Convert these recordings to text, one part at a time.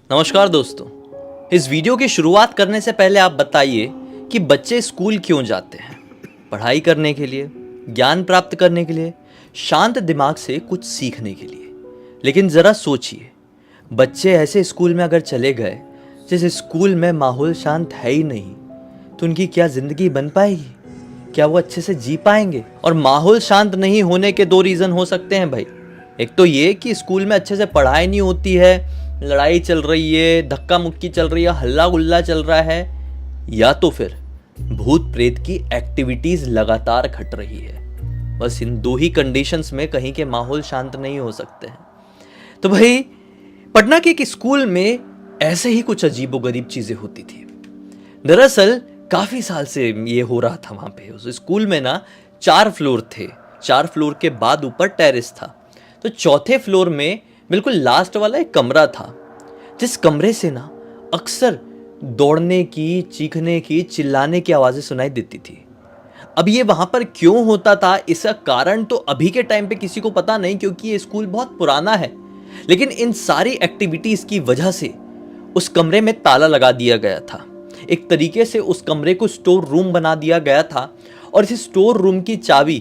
नमस्कार दोस्तों। इस वीडियो की शुरुआत करने से पहले आप बताइए कि बच्चे स्कूल क्यों जाते हैं? पढ़ाई करने के लिए, ज्ञान प्राप्त करने के लिए, शांत दिमाग से कुछ सीखने के लिए। लेकिन ज़रा सोचिए, बच्चे ऐसे स्कूल में अगर चले गए जिस स्कूल में माहौल शांत है ही नहीं, तो उनकी क्या ज़िंदगी बन पाएगी? क्या वो अच्छे से जी पाएंगे? और माहौल शांत नहीं होने के दो रीज़न हो सकते हैं भाई। एक तो ये कि स्कूल में अच्छे से पढ़ाई नहीं होती है, लड़ाई चल रही है, धक्का मुक्की चल रही है, हल्ला गुल्ला चल रहा है, या तो फिर भूत प्रेत की एक्टिविटीज लगातार घट रही है। बस इन दो ही कंडीशंस में कहीं के माहौल शांत नहीं हो सकते हैं। तो भाई, पटना के एक स्कूल में ऐसे ही कुछ अजीबोगरीब चीजें होती थी। दरअसल काफी साल से ये हो रहा था वहां पे। उस स्कूल में ना 4 फ्लोर थे। 4 फ्लोर के बाद ऊपर टेरेस था। तो चौथे फ्लोर में बिल्कुल लास्ट वाला एक कमरा था, जिस कमरे से ना अक्सर दौड़ने की, चीखने की, चिल्लाने की आवाजें सुनाई देती थी। अब ये वहां पर क्यों होता था, इसका कारण तो अभी के टाइम पे किसी को पता नहीं, क्योंकि ये स्कूल बहुत पुराना है। लेकिन इन सारी एक्टिविटीज की वजह से उस कमरे में ताला लगा दिया गया था। एक तरीके से उस कमरे को स्टोर रूम बना दिया गया था। और इस स्टोर रूम की चाबी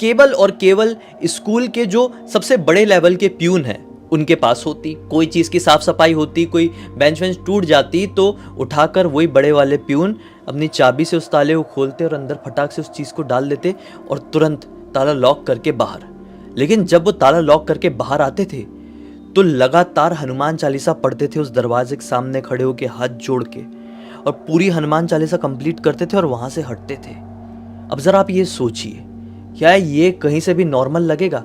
केवल और केवल स्कूल के जो सबसे बड़े लेवल के प्यून हैं उनके पास होती। कोई चीज़ की साफ सफाई होती, कोई बेंच वेंच टूट जाती, तो उठाकर वही बड़े वाले प्यून अपनी चाबी से उस ताले को खोलते और अंदर फटाक से उस चीज़ को डाल देते और तुरंत ताला लॉक करके बाहर। लेकिन जब वो ताला लॉक करके बाहर आते थे तो लगातार हनुमान चालीसा पढ़ते थे उस दरवाजे के सामने खड़े होकर हाथ जोड़ के, और पूरी हनुमान चालीसा कंप्लीट करते थे और वहां से हटते थे। अब जरा आप ये सोचिए, क्या ये कहीं से भी नॉर्मल लगेगा?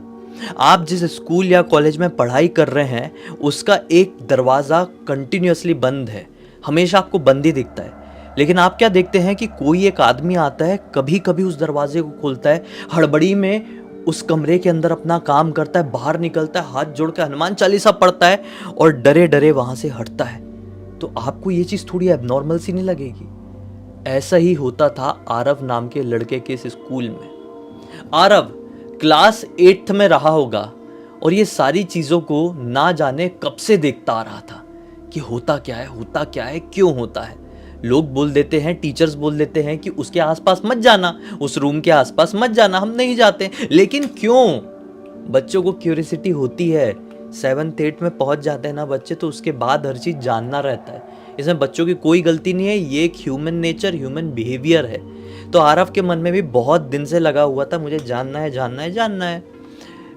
आप जिस स्कूल या कॉलेज में पढ़ाई कर रहे हैं उसका एक दरवाज़ा कंटिन्यूअसली बंद है, हमेशा आपको बंद ही दिखता है। लेकिन आप क्या देखते हैं कि कोई एक आदमी आता है, कभी कभी उस दरवाजे को खोलता है, हड़बड़ी में उस कमरे के अंदर अपना काम करता है, बाहर निकलता है, हाथ जोड़ के हनुमान चालीसा पढ़ता है और डरे डरे वहां से हटता है। तो आपको ये चीज़ थोड़ी एबनॉर्मल सी नहीं लगेगी? ऐसा ही होता था आरव नाम के लड़के के इस स्कूल में। आरव क्लास 8th में रहा होगा और ये सारी चीज़ों को ना जाने कब से देखता आ रहा था कि होता क्या है, होता क्या है, क्यों होता है। लोग बोल देते हैं, टीचर्स बोल देते हैं कि उसके आसपास मत जाना, उस रूम के आसपास मत जाना, हम नहीं जाते। लेकिन क्यों? बच्चों को क्यूरियोसिटी होती है। 7th 8th में पहुंच जाते हैं ना बच्चे, तो उसके बाद हर चीज़ जानना रहता है। इसमें बच्चों की कोई गलती नहीं है, ये एक ह्यूमन नेचर, ह्यूमन बिहेवियर है। तो आरव के मन में भी बहुत दिन से लगा हुआ था, मुझे जानना है, जानना है, जानना है।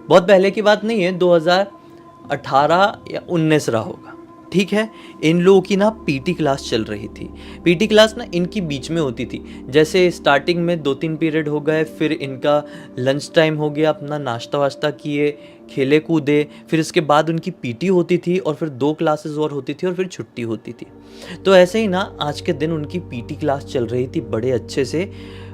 बहुत पहले की बात नहीं है, 2018 या 19 रहा होगा, ठीक है। इन लोगों की ना पीटी क्लास चल रही थी। पीटी क्लास ना इनकी बीच में होती थी। जैसे स्टार्टिंग में 2-3 पीरियड हो गए, फिर इनका लंच टाइम हो गया, अपना नाश्ता वाश्ता किए, खेले कूदे, फिर इसके बाद उनकी पीटी होती थी और फिर 2 क्लासेस और होती थी और फिर छुट्टी होती थी। तो ऐसे ही ना आज के दिन उनकी पीटी क्लास चल रही थी बड़े अच्छे से।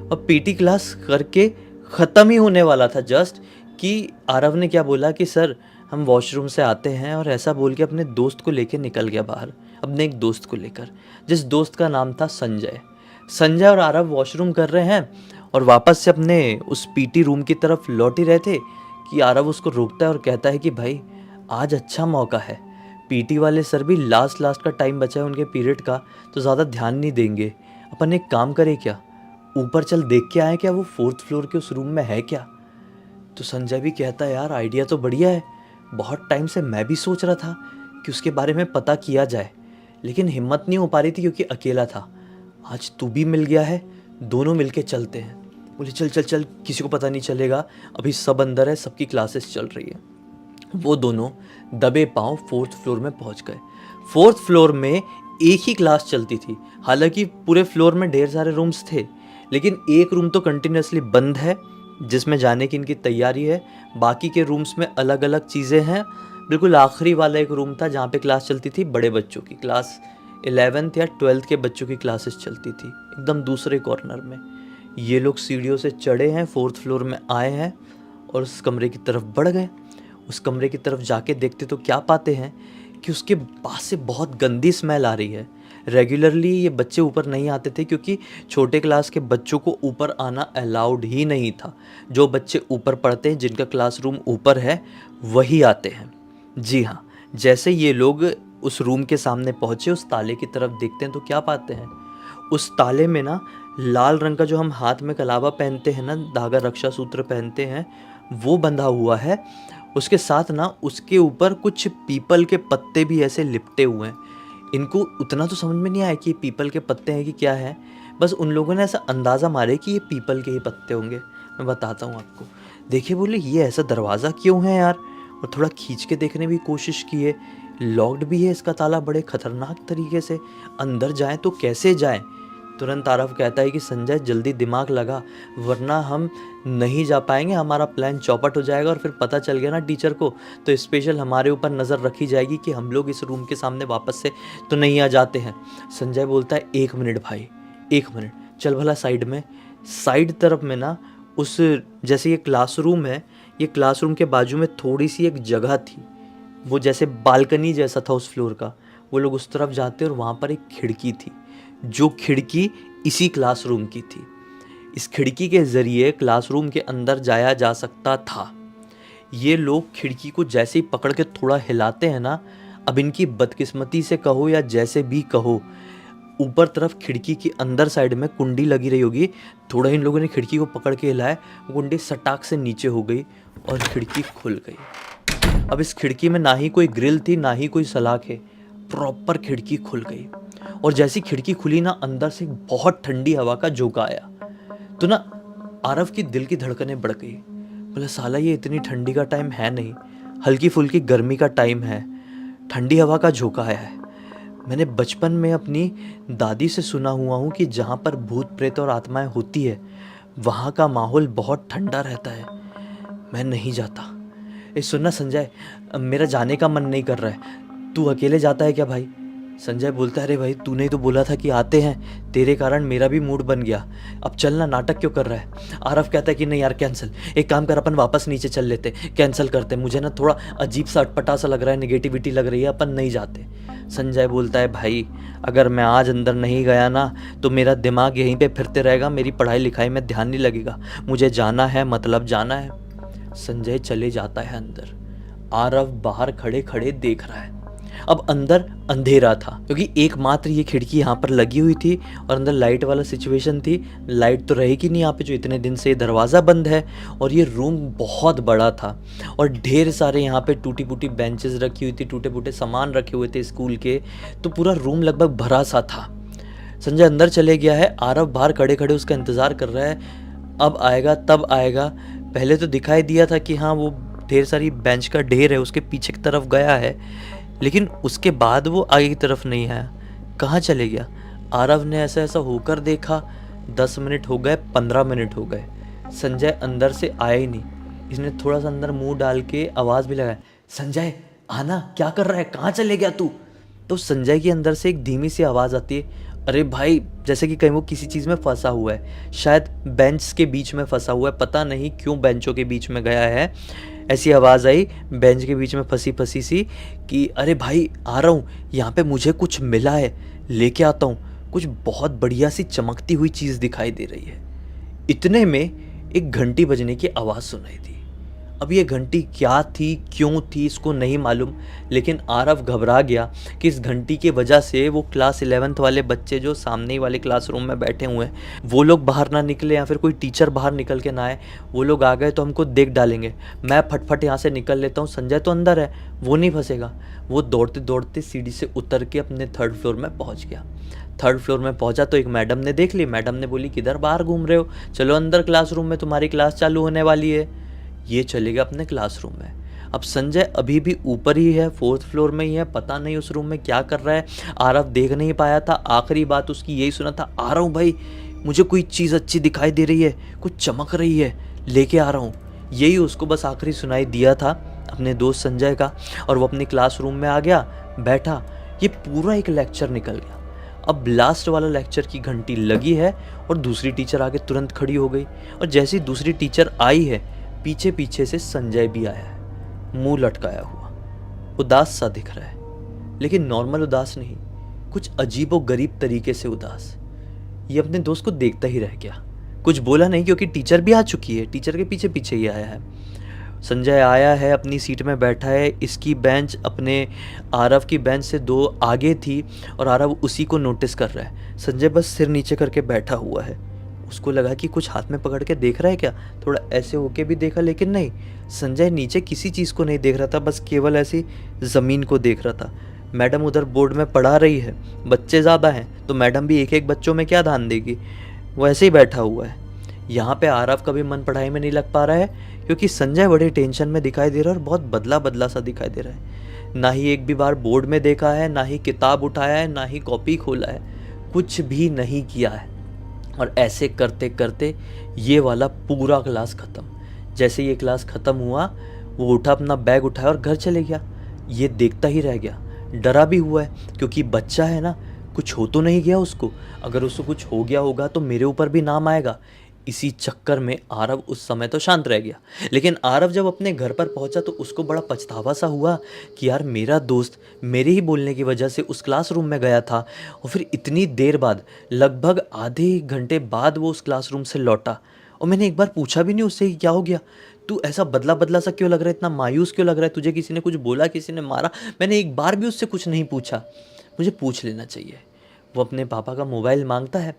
और पीटी क्लास करके ख़त्म ही होने वाला था जस्ट, कि आरव ने क्या बोला कि सर हम वॉशरूम से आते हैं, और ऐसा बोल के अपने दोस्त को लेकर निकल गया बाहर, अपने एक दोस्त को लेकर, जिस दोस्त का नाम था संजय। संजय और आरव वॉशरूम कर रहे हैं और वापस से अपने उस पीटी रूम की तरफ लौट ही रहे थे कि आरव उसको रोकता है और कहता है कि भाई आज अच्छा मौका है, पीटी वाले सर भी लास्ट का टाइम बचा है उनके पीरियड का, तो ज़्यादा ध्यान नहीं देंगे। अपन एक काम करें क्या, ऊपर चल देख के आए क्या वो 4th फ्लोर के उस रूम में है क्या? तो संजय भी कहता है यार आइडिया तो बढ़िया है, बहुत टाइम से मैं भी सोच रहा था कि उसके बारे में पता किया जाए, लेकिन हिम्मत नहीं हो पा रही थी क्योंकि अकेला था। आज तू भी मिल गया है, दोनों मिलके चलते हैं। बोले चल चल चल, किसी को पता नहीं चलेगा, अभी सब अंदर है, सबकी क्लासेस चल रही है। वो दोनों दबे पांव 4th फ्लोर में पहुंच गए। 4th फ्लोर में एक ही क्लास चलती थी। हालांकि पूरे फ्लोर में ढेर सारे रूम्स थे, लेकिन एक रूम तो कंटिन्यूसली बंद है जिसमें जाने की इनकी तैयारी है। बाकी के रूम्स में अलग अलग चीज़ें हैं। बिल्कुल आखिरी वाला एक रूम था जहाँ पे क्लास चलती थी बड़े बच्चों की, क्लास 11th या 12th के बच्चों की क्लासेस चलती थी, एकदम दूसरे कॉर्नर में। ये लोग सीढ़ियों से चढ़े हैं, 4th फ्लोर में आए हैं और उस कमरे की तरफ बढ़ गए। उस कमरे की तरफ जाके देखते तो क्या पाते हैं कि उसके पास से बहुत गंदी स्मेल आ रही है। रेगुलरली ये बच्चे ऊपर नहीं आते थे क्योंकि छोटे क्लास के बच्चों को ऊपर आना अलाउड ही नहीं था। जो बच्चे ऊपर पढ़ते हैं, जिनका क्लासरूम ऊपर है, वही आते हैं। जी हाँ, जैसे ये लोग उस रूम के सामने पहुँचे, उस ताले की तरफ देखते हैं तो क्या पाते हैं, उस ताले में ना लाल रंग का जो हम हाथ में कलावा पहनते हैं ना, धागा रक्षा सूत्र पहनते हैं, वो बंधा हुआ है। उसके साथ ना उसके ऊपर कुछ पीपल के पत्ते भी ऐसे लिपटे हुए हैं। इनको उतना तो समझ में नहीं आया कि ये पीपल के पत्ते हैं कि क्या है, बस उन लोगों ने ऐसा अंदाज़ा मारे कि ये पीपल के ही पत्ते होंगे। मैं बताता हूँ आपको। देखिए, बोले ये ऐसा दरवाज़ा क्यों है यार, और थोड़ा खींच के देखने की कोशिश की है, लॉक्ड भी है इसका ताला बड़े खतरनाक तरीके से, अंदर जाएं तो कैसे जाएं। तुरंत आरव कहता है कि संजय जल्दी दिमाग लगा, वरना हम नहीं जा पाएंगे, हमारा प्लान चौपट हो जाएगा और फिर पता चल गया ना टीचर को तो स्पेशल हमारे ऊपर नज़र रखी जाएगी कि हम लोग इस रूम के सामने वापस से तो नहीं आ जाते हैं। संजय बोलता है 1 मिनट भाई, 1 मिनट, चल भला साइड में। साइड तरफ में ना उस, जैसे ये क्लासरूम है, ये क्लासरूम के बाजू में थोड़ी सी एक जगह थी, वो जैसे बालकनी जैसा था उस फ्लोर का। वो लोग उस तरफ जाते और वहाँ पर एक खिड़की थी, जो खिड़की इसी क्लासरूम की थी। इस खिड़की के ज़रिए क्लासरूम के अंदर जाया जा सकता था। ये लोग खिड़की को जैसे ही पकड़ के थोड़ा हिलाते हैं ना, अब इनकी बदकिस्मती से कहो या जैसे भी कहो, ऊपर तरफ खिड़की की अंदर साइड में कुंडी लगी रही होगी, थोड़ा इन लोगों ने खिड़की को पकड़ के हिलाया, वो कुंडी सटाक से नीचे हो गई और खिड़की खुल गई। अब इस खिड़की में ना ही कोई ग्रिल थी ना ही कोई सलाख है, प्रॉपर खिड़की खुल गई। और जैसी खिड़की खुली ना, अंदर से बहुत ठंडी हवा का झोंका आया। तो ना आरव की दिल की धड़कनें बढ़ गई। बोले साला ये इतनी ठंडी का टाइम है नहीं, हल्की फुल्की गर्मी का टाइम है, ठंडी हवा का झोंका आया है। मैंने बचपन में अपनी दादी से सुना हुआ हूँ कि जहाँ पर भूत प्रेत और आत्माएं होती है वहाँ का माहौल बहुत ठंडा रहता है, मैं नहीं जाता। सुनना संजय, मेरा जाने का मन नहीं कर रहा है, तू अकेले जाता है क्या भाई? संजय बोलता है अरे भाई तूने ही तो बोला था कि आते हैं, तेरे कारण मेरा भी मूड बन गया, अब चलना, नाटक क्यों कर रहा है? आरव कहता है कि नहीं यार कैंसिल, एक काम कर अपन वापस नीचे चल लेते, कैंसिल करते, मुझे ना थोड़ा अजीब सा अटपटा सा लग रहा है, नेगेटिविटी लग रही है, अपन नहीं जाते। संजय बोलता है भाई अगर मैं आज अंदर नहीं गया ना तो मेरा दिमाग यहीं पे फिरते रहेगा, मेरी पढ़ाई लिखाई में ध्यान नहीं लगेगा, मुझे जाना है, मतलब जाना है। संजय चले जाता है अंदर। आरव बाहर खड़े खड़े देख रहा है। अब अंदर अंधेरा था क्योंकि एकमात्र ये खिड़की यहाँ पर लगी हुई थी और अंदर लाइट वाला सिचुएशन थी। लाइट तो रहेगी नहीं यहाँ पे, जो इतने दिन से दरवाज़ा बंद है, और ये रूम बहुत बड़ा था और ढेर सारे यहाँ पे टूटी फूटी बेंचेस रखी हुई थी, टूटे फूटे सामान रखे हुए थे स्कूल के, तो पूरा रूम लगभग भरा सा था। संजय अंदर चले गया है, आरव बाहर खड़े खड़े उसका इंतज़ार कर रहा है, अब आएगा तब आएगा। पहले तो दिखाई दिया था कि हाँ वो ढेर सारी बेंच का ढेर है, उसके पीछे की तरफ गया है, लेकिन उसके बाद वो आगे की तरफ नहीं आया। कहाँ चले गया? आरव ने ऐसा ऐसा होकर देखा, 10 मिनट हो गए, 15 मिनट हो गए, संजय अंदर से आया ही नहीं। इसने थोड़ा सा अंदर मुंह डाल के आवाज़ भी लगाया, संजय आना, क्या कर रहा है, कहाँ चले गया तू? तो संजय के अंदर से एक धीमी सी आवाज़ आती है, अरे भाई, जैसे कि कहीं वो किसी चीज़ में फंसा हुआ है, शायद बेंच के बीच में फंसा हुआ है, पता नहीं क्यों बेंचों के बीच में गया है। ऐसी आवाज़ आई बेंच के बीच में फंसी फंसी सी कि अरे भाई आ रहा हूँ, यहाँ पे मुझे कुछ मिला है, लेके आता हूँ। कुछ बहुत बढ़िया सी चमकती हुई चीज़ दिखाई दे रही है। इतने में एक घंटी बजने की आवाज़ सुनाई दी। अब ये घंटी क्या थी, क्यों थी, इसको नहीं मालूम, लेकिन आरव घबरा गया कि इस घंटी की वजह से वो क्लास 11th वाले बच्चे जो सामने ही वाले क्लासरूम में बैठे हुए हैं वो लोग बाहर ना निकले, या फिर कोई टीचर बाहर निकल के ना आए। वो लोग आ गए तो हमको देख डालेंगे, मैं फटफट यहाँ से निकल लेता हूँ, संजय तो अंदर है, वो नहीं फंसेगा। वो दौड़ते दौड़ते सीढ़ी से उतर के अपने 3rd फ्लोर में पहुँच गया। 3rd फ्लोर में पहुंचा तो एक मैडम ने देख ली। मैडम ने बोली किधर बाहर घूम रहे हो, चलो अंदर, क्लासरूम में तुम्हारी क्लास चालू होने वाली है। ये चलेगा अपने क्लासरूम में। अब संजय अभी भी ऊपर ही है, 4th फ्लोर में ही है, पता नहीं उस रूम में क्या कर रहा है। आरव देख नहीं पाया था, आखिरी बात उसकी यही सुना था, आ रहा हूँ भाई, मुझे कोई चीज़ अच्छी दिखाई दे रही है, कुछ चमक रही है, लेके आ रहा हूँ। यही उसको बस आखिरी सुनाई दिया था अपने दोस्त संजय का, और वो अपनी क्लासरूम में आ गया, बैठा। ये पूरा एक लेक्चर निकल गया। अब लास्ट वाला लेक्चर की घंटी लगी है और दूसरी टीचर आके तुरंत खड़ी हो गई, और जैसी दूसरी टीचर आई है पीछे पीछे से संजय भी आया है, मुंह लटकाया हुआ, उदास सा दिख रहा है, लेकिन नॉर्मल उदास नहीं, कुछ अजीब और गरीब तरीके से उदास। ये अपने दोस्त को देखता ही रह गया, कुछ बोला नहीं क्योंकि टीचर भी आ चुकी है, टीचर के पीछे पीछे ही आया है। संजय आया है, अपनी सीट में बैठा है, इसकी बेंच अपने आरव की बेंच से 2 आगे थी और आरव उसी को नोटिस कर रहा है। संजय बस सिर नीचे करके बैठा हुआ है। उसको लगा कि कुछ हाथ में पकड़ के देख रहा है क्या, थोड़ा ऐसे होके भी देखा, लेकिन नहीं, संजय नीचे किसी चीज़ को नहीं देख रहा था, बस केवल ऐसी ज़मीन को देख रहा था। मैडम उधर बोर्ड में पढ़ा रही है, बच्चे ज़्यादा हैं तो मैडम भी एक एक बच्चों में क्या ध्यान देगी, वो ऐसे ही बैठा हुआ है। यहाँ पे आरव का भी मन पढ़ाई में नहीं लग पा रहा है, क्योंकि संजय बड़े टेंशन में दिखाई दे रहा है और बहुत बदला बदला सा दिखाई दे रहा है। ना ही एक भी बार बोर्ड में देखा है, ना ही किताब उठाया है, ना ही कॉपी खोला है, कुछ भी नहीं किया है। और ऐसे करते करते ये वाला पूरा क्लास ख़त्म। जैसे ये क्लास ख़त्म हुआ, वो उठा, अपना बैग उठाया और घर चले गया। ये देखता ही रह गया, डरा भी हुआ है, क्योंकि बच्चा है ना, कुछ हो तो नहीं गया उसको। अगर उसको कुछ हो गया होगा तो मेरे ऊपर भी नाम आएगा। इसी चक्कर में आरव उस समय तो शांत रह गया। लेकिन आरव जब अपने घर पर पहुंचा तो उसको बड़ा पछतावा सा हुआ कि यार, मेरा दोस्त मेरे ही बोलने की वजह से उस क्लासरूम में गया था, और फिर इतनी देर बाद, लगभग आधे घंटे बाद वो उस क्लासरूम से लौटा, और मैंने एक बार पूछा भी नहीं उससे कि क्या हो गया, तू ऐसा बदला बदला सा क्यों लग रहा है, इतना मायूस क्यों लग रहा है, तुझे किसी ने कुछ बोला, किसी ने मारा? मैंने एक बार भी उससे कुछ नहीं पूछा। मुझे पूछ लेना चाहिए। वो अपने पापा का मोबाइल मांगता है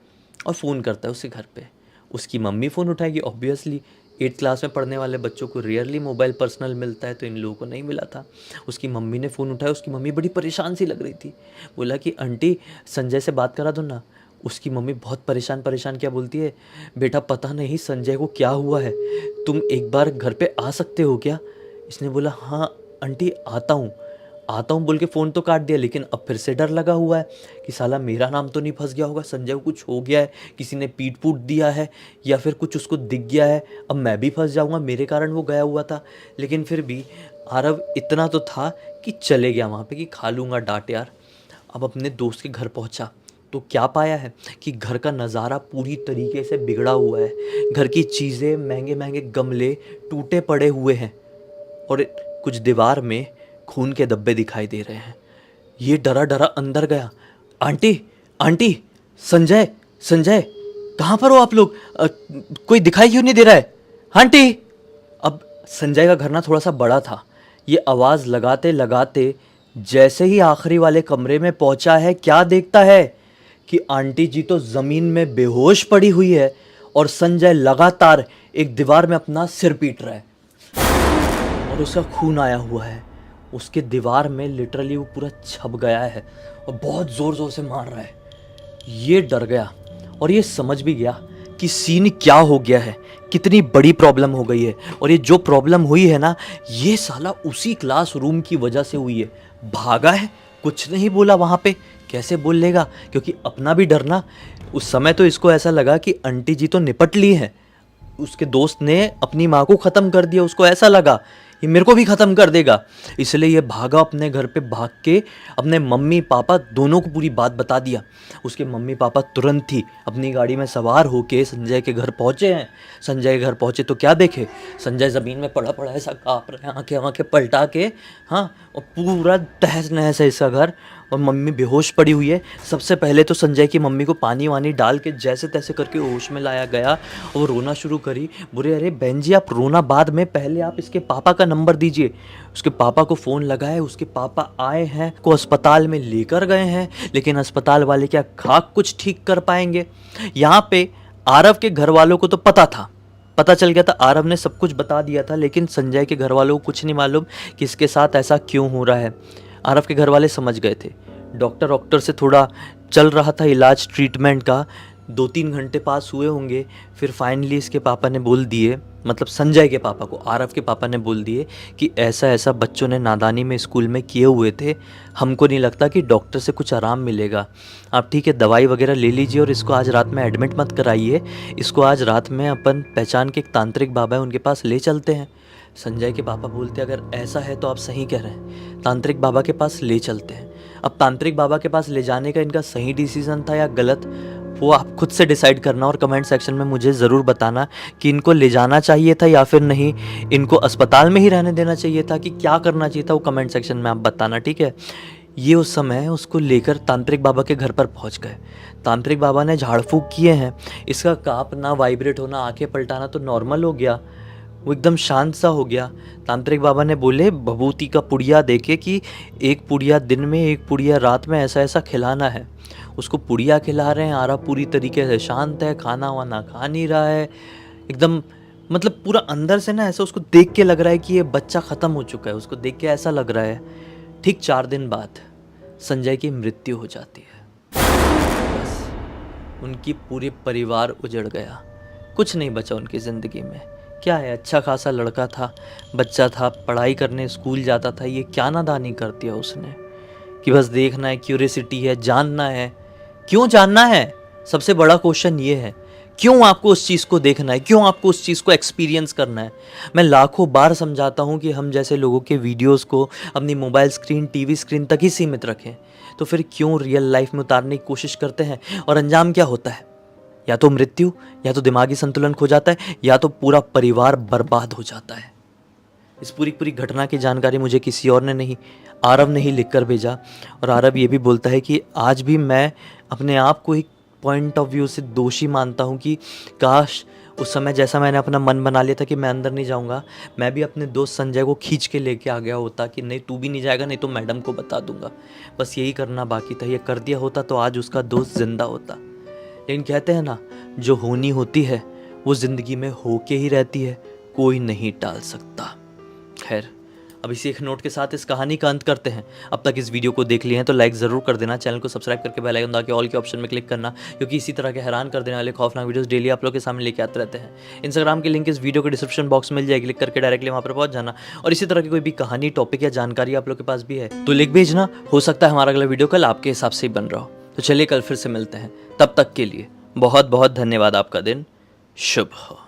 और फ़ोन करता है उसके घर पे। उसकी मम्मी फ़ोन उठाएगी, ऑब्वियसली 8th क्लास में पढ़ने वाले बच्चों को रेयरली मोबाइल पर्सनल मिलता है, तो इन लोगों को नहीं मिला था। उसकी मम्मी ने फ़ोन उठाया, उसकी मम्मी बड़ी परेशान सी लग रही थी। बोला कि आंटी, संजय से बात करा दो ना। उसकी मम्मी बहुत परेशान परेशान क्या बोलती है, बेटा पता नहीं संजय को क्या हुआ है, तुम एक बार घर पे आ सकते हो क्या? इसने बोला हाँ आंटी आता हूँ बोल के फ़ोन तो काट दिया। लेकिन अब फिर से डर लगा हुआ है कि साला मेरा नाम तो नहीं फंस गया होगा, संजय को कुछ हो गया है, किसी ने पीट पूट दिया है, या फिर कुछ उसको दिख गया है, अब मैं भी फंस जाऊँगा, मेरे कारण वो गया हुआ था। लेकिन फिर भी आरव इतना तो था कि चले गया वहाँ पे कि खा लूँगा डांट यार। अब अपने दोस्त के घर पहुँचा तो क्या पाया है कि घर का नज़ारा पूरी तरीके से बिगड़ा हुआ है। घर की चीज़ें, महंगे महंगे गमले टूटे पड़े हुए हैं, और कुछ दीवार में खून के धब्बे दिखाई दे रहे हैं। ये डरा डरा अंदर गया। आंटी आंटी, संजय संजय, कहाँ पर हो आप लोग? कोई दिखाई क्यों नहीं दे रहा है आंटी? अब संजय का घर ना थोड़ा सा बड़ा था। ये आवाज़ लगाते लगाते जैसे ही आखिरी वाले कमरे में पहुंचा है, क्या देखता है कि आंटी जी तो ज़मीन में बेहोश पड़ी हुई है और संजय लगातार एक दीवार में अपना सिर पीट रहा है और उसका खून आया हुआ है। उसके दीवार में लिटरली वो पूरा छप गया है और बहुत ज़ोर ज़ोर से मार रहा है। ये डर गया और ये समझ भी गया कि सीन क्या हो गया है, कितनी बड़ी प्रॉब्लम हो गई है। और ये जो प्रॉब्लम हुई है ना, ये साला उसी क्लासरूम की वजह से हुई है। भागा है, कुछ नहीं बोला वहाँ पे, कैसे बोल लेगा, क्योंकि अपना भी डरना। उस समय तो इसको ऐसा लगा कि आंटी जी तो निपट ली है, उसके दोस्त ने अपनी माँ को ख़त्म कर दिया, उसको ऐसा लगा ये मेरे को भी ख़त्म कर देगा, इसलिए ये भागा अपने घर पे। भाग के अपने मम्मी पापा दोनों को पूरी बात बता दिया। उसके मम्मी पापा तुरंत ही अपनी गाड़ी में सवार होके संजय के घर पहुँचे हैं। संजय के घर पहुँचे तो क्या देखे, संजय ज़मीन में पड़ा पड़ा ऐसा काँप रहा है, आँखें आँखें पलटा के, हाँ, और पूरा तहस नहस है इसका घर, और मम्मी बेहोश पड़ी हुई है। सबसे पहले तो संजय की मम्मी को पानी वानी डाल के जैसे तैसे करके होश में लाया गया और रोना शुरू करी। बोले अरे बहन जी, आप रोना बाद में, पहले आप इसके पापा का नंबर दीजिए। उसके पापा को फ़ोन लगाए, उसके पापा आए हैं, को अस्पताल में लेकर गए हैं, लेकिन अस्पताल वाले क्या खाक कुछ ठीक कर पाएंगे। यहाँ पे आरव के घर वालों को तो पता चल गया था, आरव ने सब कुछ बता दिया था, लेकिन संजय के घर वालों को कुछ नहीं मालूम कि इसके साथ ऐसा क्यों हो रहा है। आरव के घर वाले समझ गए थे। डॉक्टर से थोड़ा चल रहा था इलाज, ट्रीटमेंट का, 2-3 घंटे पास हुए होंगे। फिर फाइनली इसके पापा ने बोल दिए, मतलब संजय के पापा को, आरव के पापा ने बोल दिए कि ऐसा ऐसा बच्चों ने नादानी में स्कूल में किए हुए थे, हमको नहीं लगता कि डॉक्टर से कुछ आराम मिलेगा। आप ठीक है, दवाई वगैरह ले लीजिए और इसको आज रात में एडमिट मत कराइए, इसको आज रात में अपन पहचान के एक तांत्रिक बाबा है उनके पास ले चलते हैं। संजय के पापा बोलते अगर ऐसा है तो आप सही कह रहे हैं, तांत्रिक बाबा के पास ले चलते हैं। अब तांत्रिक बाबा के पास ले जाने का इनका सही डिसीजन था या गलत, वो आप खुद से डिसाइड करना और कमेंट सेक्शन में मुझे ज़रूर बताना कि इनको ले जाना चाहिए था या फिर नहीं, इनको अस्पताल में ही रहने देना चाहिए था, कि क्या करना चाहिए था, वो कमेंट सेक्शन में आप बताना, ठीक है। ये उस समय उसको लेकर तांत्रिक बाबा के घर पर पहुंच गए। तांत्रिक बाबा ने झाड़ फूँक किए हैं, इसका काँपना, वाइब्रेट होना, आंखें पलटाना तो नॉर्मल हो गया। वो एकदम शांत सा हो गया। तांत्रिक बाबा ने बोले भभूति का पुड़िया देके कि एक पुड़िया दिन में एक पुड़िया रात में ऐसा ऐसा खिलाना है। उसको पुड़िया खिला रहे हैं, आरा पूरी तरीके से शांत है, खाना वाना खा नहीं रहा है एकदम, मतलब पूरा अंदर से ना ऐसा उसको देख के लग रहा है कि ये बच्चा ख़त्म हो चुका है। उसको देख के ऐसा लग रहा है। ठीक 4 दिन बाद संजय की मृत्यु हो जाती है। बस उनकी पूरे परिवार उजड़ गया, कुछ नहीं बचा उनकी ज़िंदगी में। क्या है, अच्छा खासा लड़का था, बच्चा था, पढ़ाई करने स्कूल जाता था, ये क्या नादानी कर दिया उसने कि बस देखना है, क्यूरियोसिटी है, जानना है। क्यों जानना है? सबसे बड़ा क्वेश्चन ये है, क्यों आपको उस चीज़ को देखना है, क्यों आपको उस चीज़ को एक्सपीरियंस करना है। मैं लाखों बार समझाता हूँ कि हम जैसे लोगों के वीडियोस को अपनी मोबाइल स्क्रीन, टीवी स्क्रीन तक ही सीमित रखें, तो फिर क्यों रियल लाइफ में उतारने की कोशिश करते हैं और अंजाम क्या होता है? या तो मृत्यु, या तो दिमागी संतुलन खो जाता है, या तो पूरा परिवार बर्बाद हो जाता है। इस पूरी घटना की जानकारी मुझे किसी और ने नहीं, आरव ने ही लिख कर भेजा। और आरव ये भी बोलता है कि आज भी मैं अपने आप को एक पॉइंट ऑफ व्यू से दोषी मानता हूँ कि काश उस समय जैसा मैंने अपना मन बना लिया था कि मैं अंदर नहीं जाऊँगा, मैं भी अपने दोस्त संजय को खींच के लेके आ गया होता कि नहीं तू भी नहीं जाएगा, नहीं तो मैडम को बता दूंगा। बस यही करना बाकी था, ये कर दिया होता तो आज उसका दोस्त जिंदा होता। लेकिन कहते हैं ना, जो होनी होती है वो ज़िंदगी में होके ही रहती है, कोई नहीं टाल सकता। खैर, अब इसी एक नोट के साथ इस कहानी का अंत करते हैं। अब तक इस वीडियो को देख लिए हैं तो लाइक ज़रूर कर देना, चैनल को सब्सक्राइब करके बेल आइकन दबा के ऑल के ऑप्शन में क्लिक करना, क्योंकि इसी तरह के हैरान कर देने वाले खौफनाक वीडियोस डेली आप लोग के सामने लेके आते रहते हैं। इंस्टाग्राम की लिंक इस वीडियो के डिस्क्रिप्शन बॉक्स में मिल जाएगी, क्लिक करके डायरेक्टली वहाँ पर पहुँच जाना। और इसी तरह की कोई भी कहानी, टॉपिक या जानकारी आप लोग के पास भी है तो लिख भेजना, हो सकता है हमारा अगला वीडियो कल आपके हिसाब से ही बन रहा हो। तो चलिए कल फिर से मिलते हैं, तब तक के लिए बहुत बहुत धन्यवाद। आपका दिन शुभ हो।